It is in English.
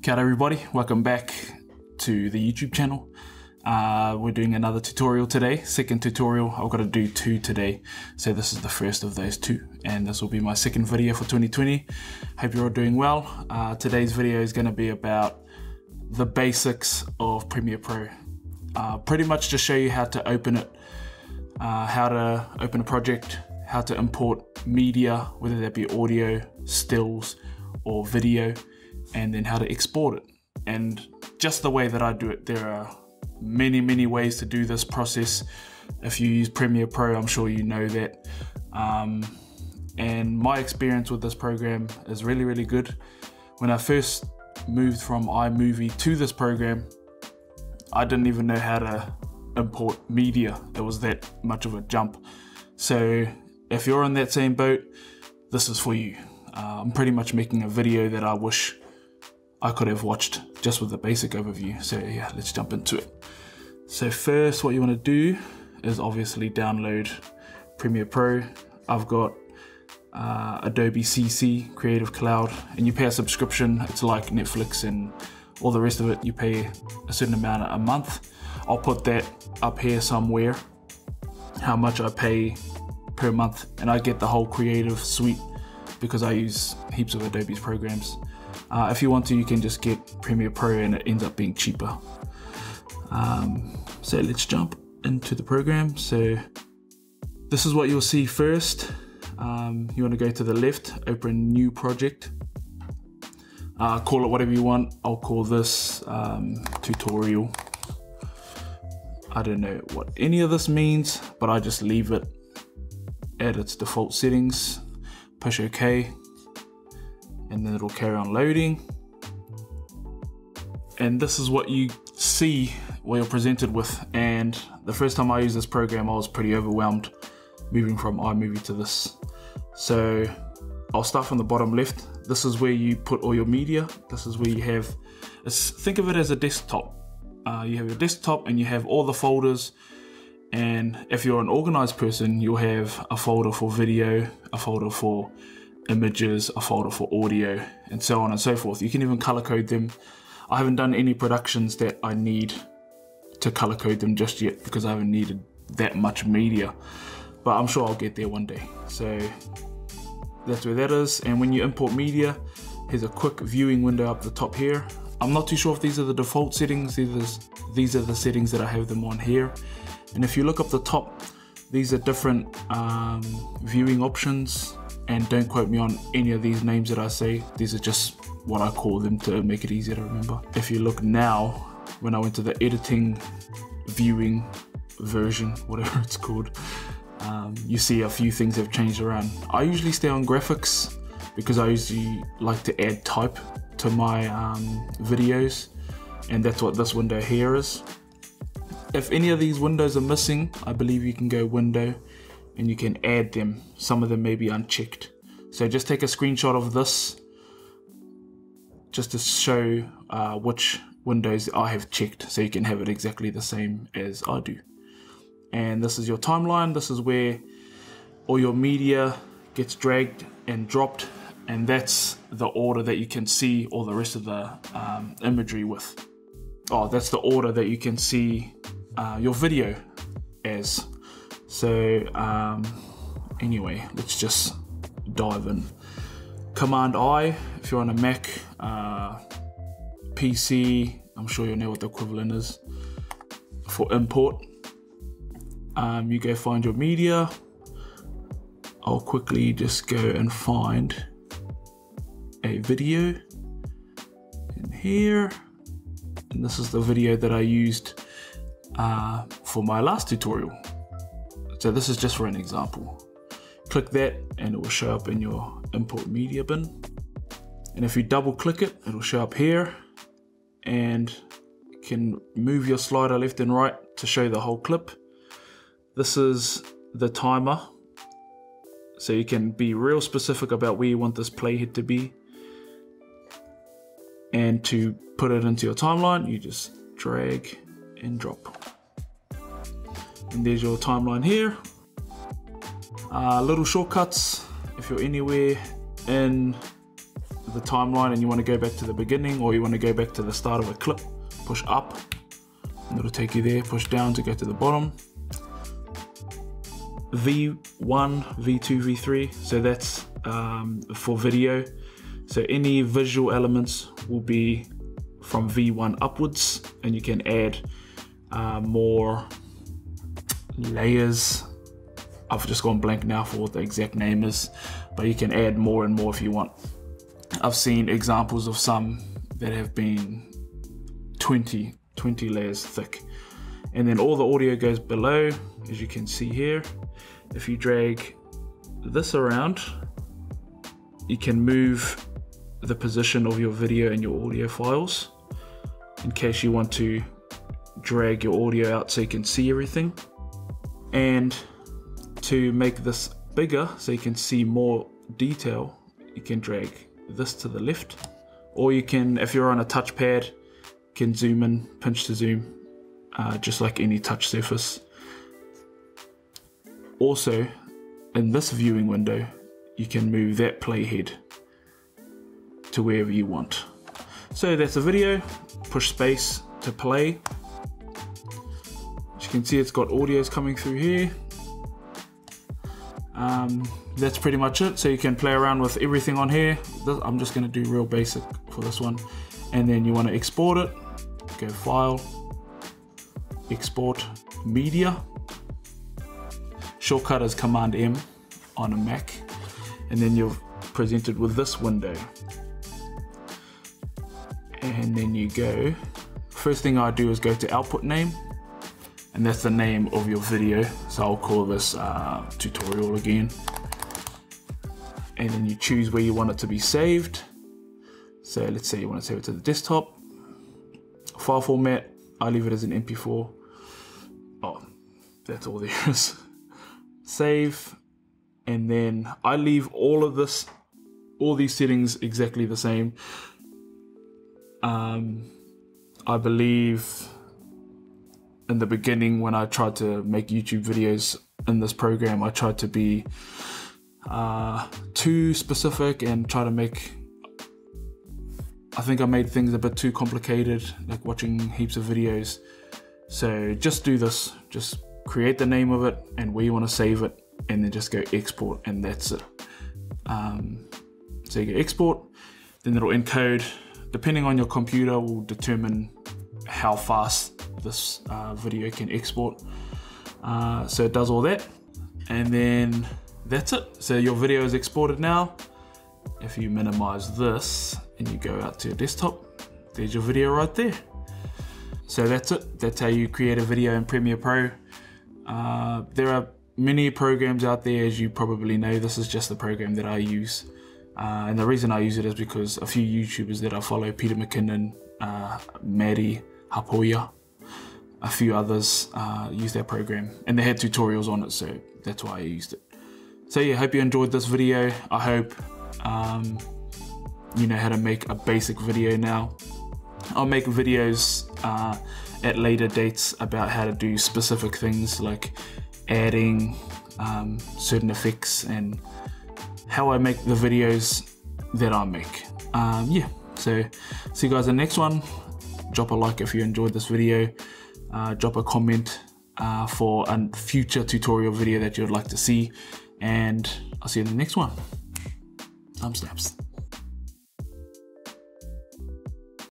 Kia ora everybody, welcome back to the YouTube channel. We're doing another tutorial today, second tutorial. I've got to do two today, so this is the first of those two, and this will be my second video for 2020. Hope you're all doing well. Today's video is going to be about the basics of Premiere Pro. Pretty much just show you how to open it, how to open a project, how to import media, whether that be audio, stills, or video, and then how to export it. And just the way that I do it, there are many ways to do this process. If you use Premiere Pro, I'm sure you know that. And my experience with this program is really good. When I first moved from iMovie to this program, I didn't even know how to import media. It was that much of a jump. So if you're in that same boat, this is for you. I'm pretty much making a video that I wish I could have watched just with the basic overview. So yeah, let's jump into it. So first, what you want to do is obviously download Premiere Pro. I've got Adobe CC, Creative Cloud, and you pay a subscription. It's like Netflix and all the rest of it. You pay a certain amount a month. I'll put that up here somewhere, how much I pay per month, and I get the whole creative suite because I use heaps of Adobe's programs. If you want to, you can just get Premiere Pro and it ends up being cheaper. So let's jump into the program. So this is what you'll see first. You want to go to the left, open new project. Call it whatever you want. I'll call this tutorial. I don't know what any of this means, but I just leave it at its default settings. Push OK. And then it'll carry on loading. And this is what you see, what you're presented with. And the first time I used this program, I was pretty overwhelmed moving from iMovie to this. So I'll start from the bottom left. This is where you put all your media. This is where you have, think of it as a desktop. You have your desktop and you have all the folders. And if you're an organized person, you'll have a folder for video, a folder for images, a folder for audio, and so on and so forth. You can even color code them. I haven't done any productions that I need to color code them just yet because I haven't needed that much media, but I'm sure I'll get there one day. So that's where that is. And when you import media, here's a quick viewing window up the top here. I'm not too sure if these are the default settings. These are the settings that I have them on here. And if you look up the top, these are different viewing options. And don't quote me on any of these names that I say. These are just what I call them to make it easier to remember. If you look now, when I went to the editing viewing version, whatever it's called, you see a few things have changed around. I usually stay on graphics because I usually like to add type to my videos, and that's what this window here is. If any of these windows are missing, I believe you can go window and you can add them. Some of them may be unchecked. So just take a screenshot of this just to show which windows I have checked, so you can have it exactly the same as I do. And this is your timeline. This is where all your media gets dragged and dropped, and that's the order that you can see all the rest of the imagery with. Oh, that's the order that you can see your video as. So anyway, let's just dive in. Command I, if you're on a Mac, PC, I'm sure you'll know what the equivalent is for import. You go find your media. I'll quickly just go and find a video in here. And this is the video that I used for my last tutorial. So this is just for an example. Click that and it will show up in your import media bin. And if you double click it, it'll show up here, and you can move your slider left and right to show the whole clip. This is the timer. So you can be real specific about where you want this playhead to be. And to put it into your timeline, you just drag and drop. And there's your timeline here. Little shortcuts. If you're anywhere in the timeline and you want to go back to the beginning, or you want to go back to the start of a clip, push up and it'll take you there. Push down to go to the bottom. V1, V2, V3, so that's for video. So any visual elements will be from V1 upwards, and you can add more layers. I've just gone blank now for what the exact name is, but you can add more and more if you want. I've seen examples of some that have been 20 layers thick. And then all the audio goes below, as you can see here. If you drag this around, you can move the position of your video and your audio files in case you want to drag your audio out so you can see everything. And to make this bigger so you can see more detail, you can drag this to the left, or you can, if you're on a touchpad, you can zoom in, pinch to zoom, just like any touch surface. Also, in this viewing window, you can move that playhead to wherever you want. So that's the video. Push space to play. As you can see, it's got audios coming through here. That's pretty much it. So you can play around with everything on here. I'm just going to do real basic for this one. And then you want to export it. Go File, Export Media. Shortcut is Command M on a Mac. And then you're presented with this window. And then you go, first thing I do is go to output name, and that's the name of your video. So I'll call this tutorial again. And then you choose where you want it to be saved. So let's say you want to save it to the desktop. File format, I leave it as an MP4. Oh, that's all there is. Save, and then I leave all of this, all these settings exactly the same. I believe in the beginning when I tried to make YouTube videos in this program, I tried to be too specific and try to make, I think I made things a bit too complicated, like watching heaps of videos. So just do this, just create the name of it and where you want to save it, and then just go export, and that's it. So you go export, then it'll encode. Depending on your computer will determine how fast this video can export. So it does all that, and then that's it. So your video is exported now. If you minimize this and you go out to your desktop, there's your video right there. So that's it. That's how you create a video in Premiere Pro. There are many programs out there, as you probably know. This is just the program that I use. And the reason I use it is because a few YouTubers that I follow, Peter McKinnon, Maddie, Hapoya, a few others use that program, and they had tutorials on it, so that's why I used it. So yeah, hope you enjoyed this video. I hope you know how to make a basic video now. I'll make videos at later dates about how to do specific things like adding certain effects and how I make the videos that I make. Yeah, so see you guys in the next one. Drop a like if you enjoyed this video. Drop a comment for a future tutorial video that you'd like to see, and I'll see you in the next one. Thumbs snaps.